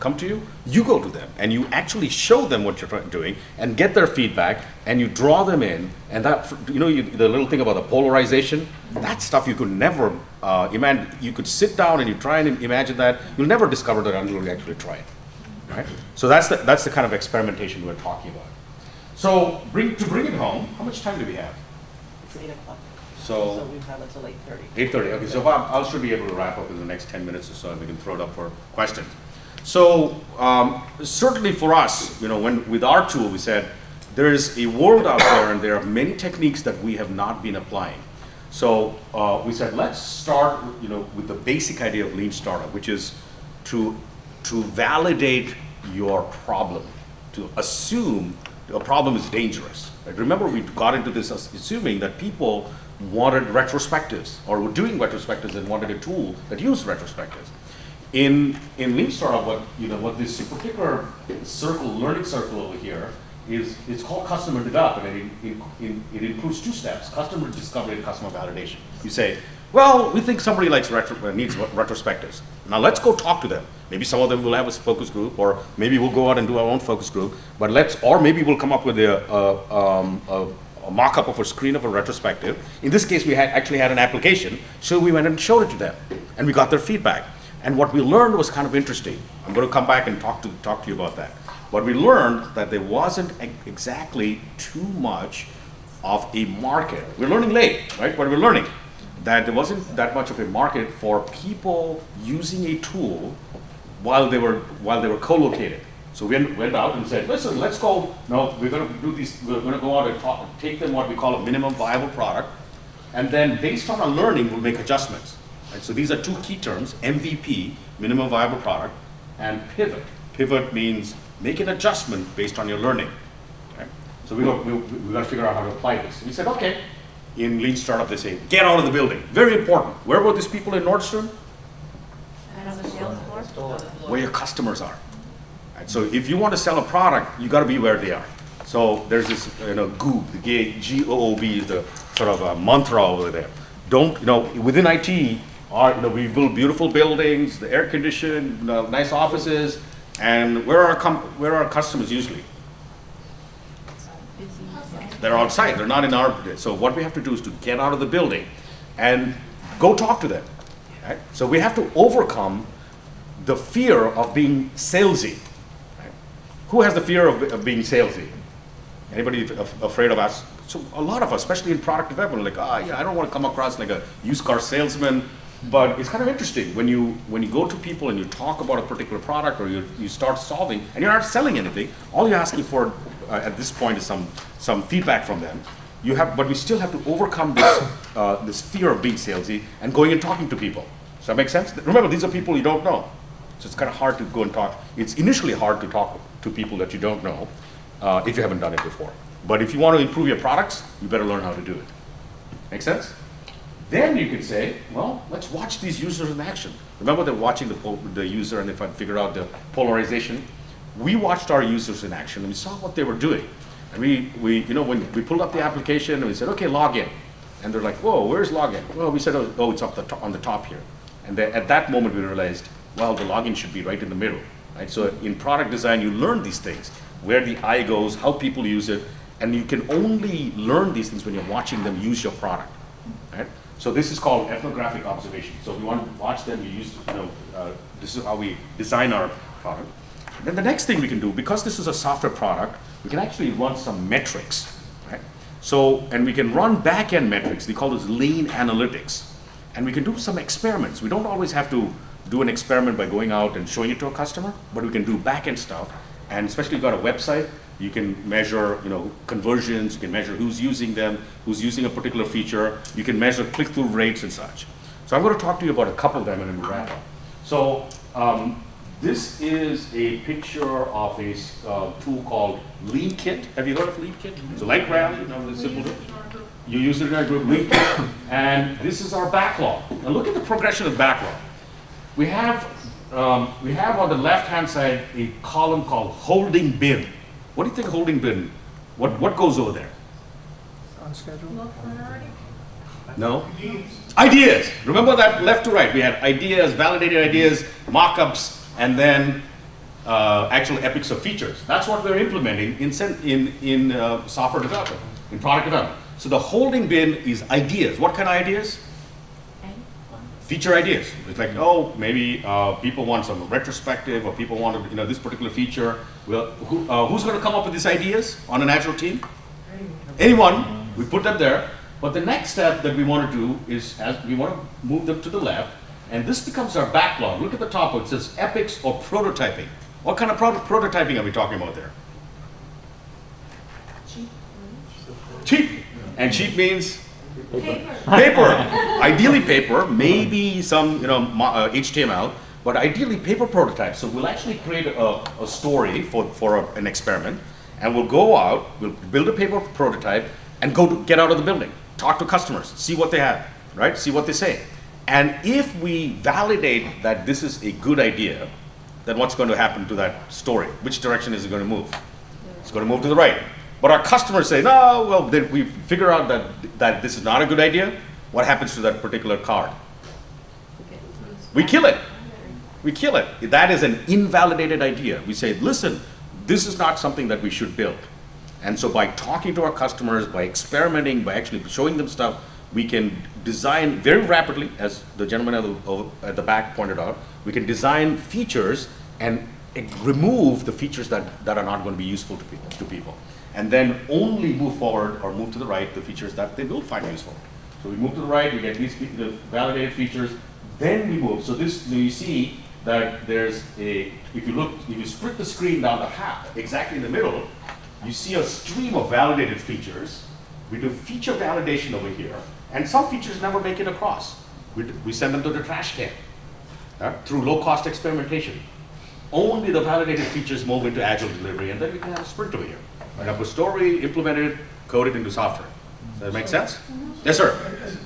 come to you, you go to them and you actually show them what you're doing and get their feedback and you draw them in. And that, the little thing about the polarization, that stuff you could never imagine. You could sit down and you try and imagine that. You'll never discover that until you actually try it. Right? So that's the kind of experimentation we're talking about. So to bring it home, how much time do we have? It's 8 o'clock. So we have until 8:30. 8:30. Okay, so I should be able to wrap up in the next 10 minutes or so, and we can throw it up for questions. So certainly for us, with our tool, we said there is a world out there, and there are many techniques that we have not been applying. So we said let's start, with the basic idea of lean startup, which is to validate your problem, to assume a problem is dangerous. Right? Remember, we got into this assuming that people wanted retrospectives or were doing retrospectives and wanted a tool that used retrospectives. In Lean Startup, what this particular learning circle over here is, it's called customer development, and it includes 2 steps: customer discovery and customer validation. You say, well, we think somebody needs retrospectives. Now let's go talk to them. Maybe some of them will have a focus group, or maybe we'll go out and do our own focus group. But or maybe we'll come up with a mock-up of a screen of a retrospective. In this case, we actually had an application, so we went and showed it to them, and we got their feedback. And what we learned was kind of interesting. I'm going to come back and talk to you about that. But we learned that there wasn't exactly too much of a market. We're learning late, right? But we're learning that there wasn't that much of a market for people using a tool while they were co-located. So we went out and said, listen, let's go. No, we're going to do these. We're going to go out and take them what we call a minimum viable product, and then based on our learning, we'll make adjustments. Right? So these are 2 key terms: MVP, minimum viable product, and pivot. Pivot means make an adjustment based on your learning. Right? So we got to figure out how to apply this. And we said, okay. In Lean Startup, they say, get out of the building. Very important. Where were these people in Nordstrom? Where your customers are. Right? So if you want to sell a product, you got to be where they are. So there's this, GOOB, the G-O-O-B is the sort of a mantra over there. Within IT, we build beautiful buildings, the air conditioned, nice offices, and where are our customers usually? They're outside, they're not in our, so what we have to do is to get out of the building and go talk to them. Right? So we have to overcome the fear of being salesy. Right? Who has the fear of being salesy? Anybody afraid of us? So a lot of us, especially in product development, like, I don't want to come across like a used car salesman. But it's kind of interesting when you go to people and you talk about a particular product, or you start solving, and you're not selling anything. All you're asking for at this point is some feedback from them. But we still have to overcome this fear of being salesy and going and talking to people. Does that make sense? Remember, these are people you don't know, so it's kind of hard to go and talk. It's initially hard to talk to people that you don't know if you haven't done it before. But if you want to improve your products, you better learn how to do it. Make sense? Then you could say, well, let's watch these users in action. Remember, they're watching the user, and if I figure out the polarization, we watched our users in action, and we saw what they were doing. And when we pulled up the application, and we said, okay, log in. And they're like, whoa, where's login? Well, we said, oh, it's up on the top here. And then at that moment, we realized, well, the login should be right in the middle. Right? So in product design, you learn these things, where the eye goes, how people use it, and you can only learn these things when you're watching them use your product. Right? So this is called ethnographic observation. So if you want to watch them, this is how we design our product. Then the next thing we can do, because this is a software product, we can actually run some metrics, right? So, and we can run back-end metrics. We call those lean analytics. And we can do some experiments. We don't always have to do an experiment by going out and showing it to a customer, but we can do back-end stuff. And especially if you've got a website, you can measure, conversions, you can measure who's using them, who's using a particular feature, you can measure click-through rates and such. So I'm going to talk to you about a couple of them and then we'll wrap up. So this is a picture of a tool called Lean Kit. Have you heard of Lean Kit? So like Ram, the simple. You use it in our group, Lean Kit. And this is our backlog. Now look at the progression of backlog. We have on the left-hand side a column called holding bin. What do you think holding bin? What goes over there? On schedule? No? Ideas. Remember that left to right. We had ideas, validated ideas, mock-ups, and then actual epics of features. That's what we're implementing in software development, in product development. So the holding bin is ideas. What kind of ideas? Feature ideas. It's like, oh, maybe people want some retrospective, or people want this particular feature. Well, who's going to come up with these ideas on an Agile team? Anyone. We put them there. But the next step that we want to do is, as we want to move them to the left, and this becomes our backlog. Look at the top. It says epics or prototyping. What kind of prototyping are we talking about there? Cheap. And cheap means paper. Ideally paper, maybe some HTML, but ideally paper prototypes. So we'll actually create a story for an experiment, and we'll go out, we'll build a paper prototype, and get out of the building, talk to customers, see what they have, right? See what they say. And if we validate that this is a good idea, then what's going to happen to that story? Which direction is it going to move? It's going to move to the right. But our customers say, no, well, we figure out that this is not a good idea. What happens to that particular card? We kill it. We kill it. That is an invalidated idea. We say, listen, this is not something that we should build. And so by talking to our customers, by experimenting, by actually showing them stuff, we can design very rapidly, as the gentleman at the back pointed out, we can design features and remove the features that are not going to be useful to people. And then only move forward or move to the right the features that they will find useful. So we move to the right, we get the validated features, then we move. So this, you see that there's if you split the screen down the half, exactly in the middle, you see a stream of validated features. We do feature validation over here, and some features never make it across. We send them to the trash can through low-cost experimentation. Only the validated features move into Agile delivery, and then we can have a sprint over here. I have a story, implement it, code it into software. Does that make sense? Yes, sir.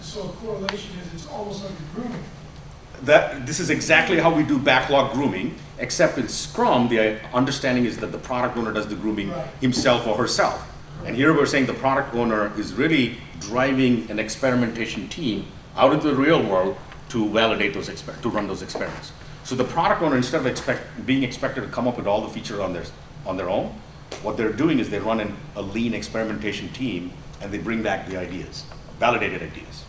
So a correlation is it's almost like a grooming. This is exactly how we do backlog grooming, except in Scrum, the understanding is that the product owner does the grooming himself or herself. And here we're saying the product owner is really driving an experimentation team out into the real world to validate those to run those experiments. So the product owner, instead of being expected to come up with all the features on their own, what they're doing is they run a lean experimentation team, and they bring back the ideas, validated ideas.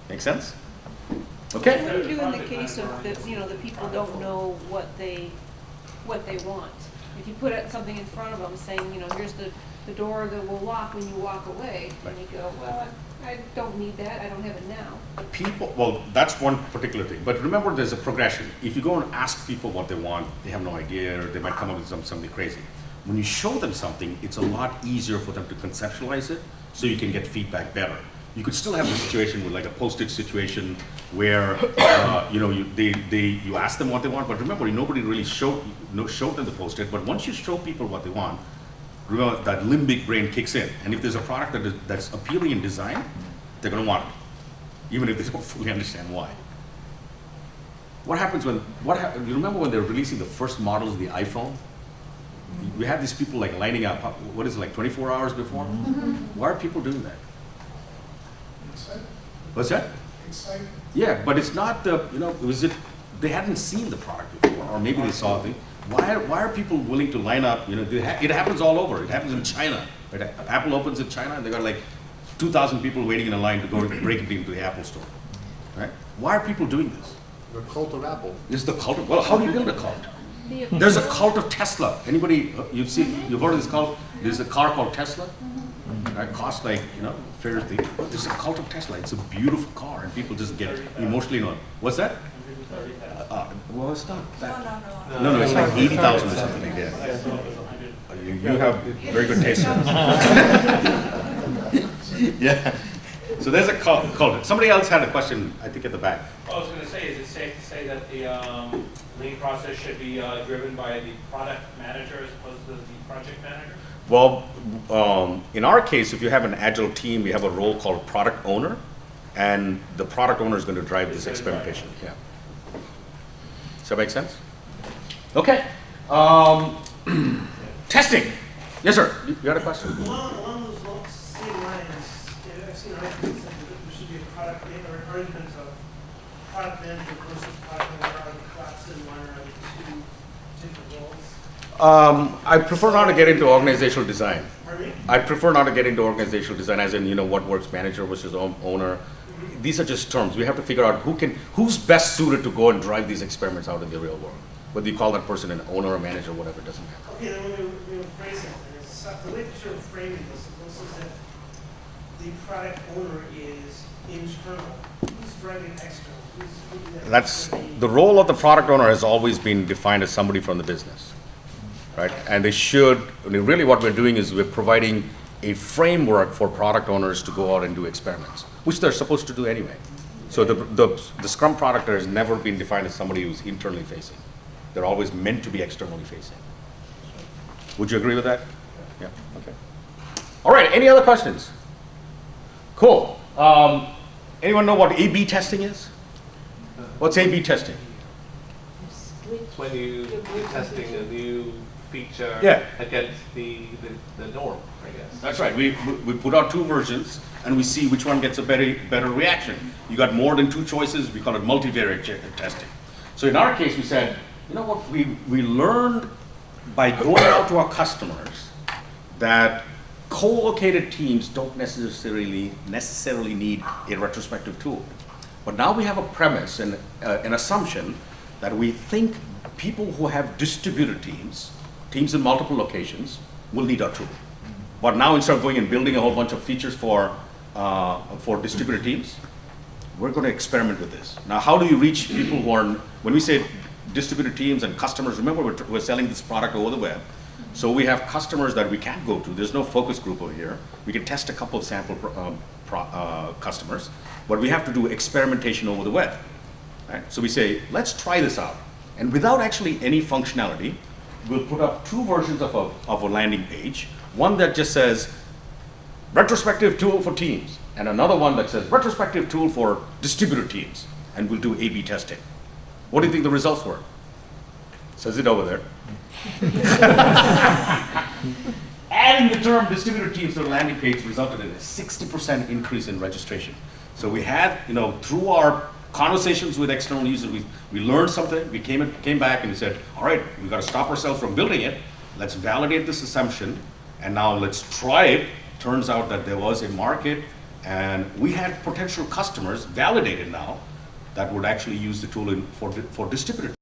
Make sense? Okay. What do you do in the case of the people don't know what they want? If you put something in front of them saying, here's the door that will lock when you walk away, and you go, well, I don't need that, I don't have it now. Well, that's one particular thing. But remember, there's a progression. If you go and ask people what they want, they have no idea, or they might come up with something crazy. When you show them something, it's a lot easier for them to conceptualize it, so you can get feedback better. You could still have a situation with like a postage situation where you ask them what they want, but remember, nobody really showed them the post-it. But once you show people what they want, remember that limbic brain kicks in, and if there's a product that's appealing in design, they're going to want it, even if they don't fully understand why. What happens when? You remember when they were releasing the first models of the iPhone? We had these people like lining up. What is it, like 24 hours before? Mm-hmm. Why are people doing that? Excitement. What's that? Excitement. Yeah, but it's not they hadn't seen the product before, or maybe they saw it. Why are people willing to line up? It happens all over. It happens in China. Right? Apple opens in China, and they got like 2,000 people waiting in a line to go break it into the Apple store. Right? Why are people doing this? The cult of Apple. It's the cult of, well, how do you build a cult? There's a cult of Tesla. Anybody, you've heard of this cult? There's a car called Tesla. It costs like, fair thing. There's a cult of Tesla. It's a beautiful car, and people just get emotionally annoyed. What's that? Well, it's not that. No, it's like 80,000 or something like that. You have very good taste. Yeah. So there's a cult. Somebody else had a question, I think, at the back. I was going to say, is it safe to say that the lean process should be driven by the product manager as opposed to the project manager? Well, in our case, if you have an agile team, we have a role called product owner, and the product owner is going to drive this experimentation. Yeah. Does that make sense? Okay. Testing. Yes, sir. You had a question? Along those same lines, I've seen arguments that there should be a product or arguments of product manager versus product owner. Are the class in one or are the two different roles? I prefer not to get into organizational design. Pardon me? I prefer not to get into organizational design, as in, what works, manager versus owner. These are just terms. We have to figure out who's best suited to go and drive these experiments out in the real world. Whether you call that person an owner or manager, whatever, it doesn't matter. Okay, then we're phrasing it. The way that you're framing this, it looks as if the product owner is internal. Who's driving external? That's, the role of the product owner has always been defined as somebody from the business, right? And they should, really what we're doing is we're providing a framework for product owners to go out and do experiments, which they're supposed to do anyway. So the Scrum product owner has never been defined as somebody who's internally facing. They're always meant to be externally facing. Would you agree with that? Yeah, okay. All right, any other questions? Cool. Anyone know what A/B testing is? What's A/B testing? It's when you're testing a new feature Yeah. against the norm, I guess. That's right. We put out two versions and we see which one gets a better reaction. You got more than two choices, we call it multivariate testing. So in our case, we said, you know what, we learned by going out to our customers that co-located teams don't necessarily need a retrospective tool. But now we have a premise and an assumption that we think people who have distributed teams in multiple locations, will need our tool. But now instead of going and building a whole bunch of features for distributed teams, we're going to experiment with this. Now, how do you reach people who are, when we say distributed teams and customers, remember we're selling this product over the web. So we have customers that we can't go to. There's no focus group over here. We can test a couple of sample customers, but we have to do experimentation over the web. Right? So we say, let's try this out. And without actually any functionality, we'll put up two versions of a landing page. One that just says, retrospective tool for teams, and another one that says, retrospective tool for distributed teams. And we'll do A/B testing. What do you think the results were? Says it over there. Adding the term distributed teams to the landing page resulted in a 60% increase in registration. So we had, through our conversations with external users, we learned something, we came back and we said, all right, we've got to stop ourselves from building it, let's validate this assumption, and now let's try it. Turns out that there was a market, and we had potential customers validated now that would actually use the tool for distributed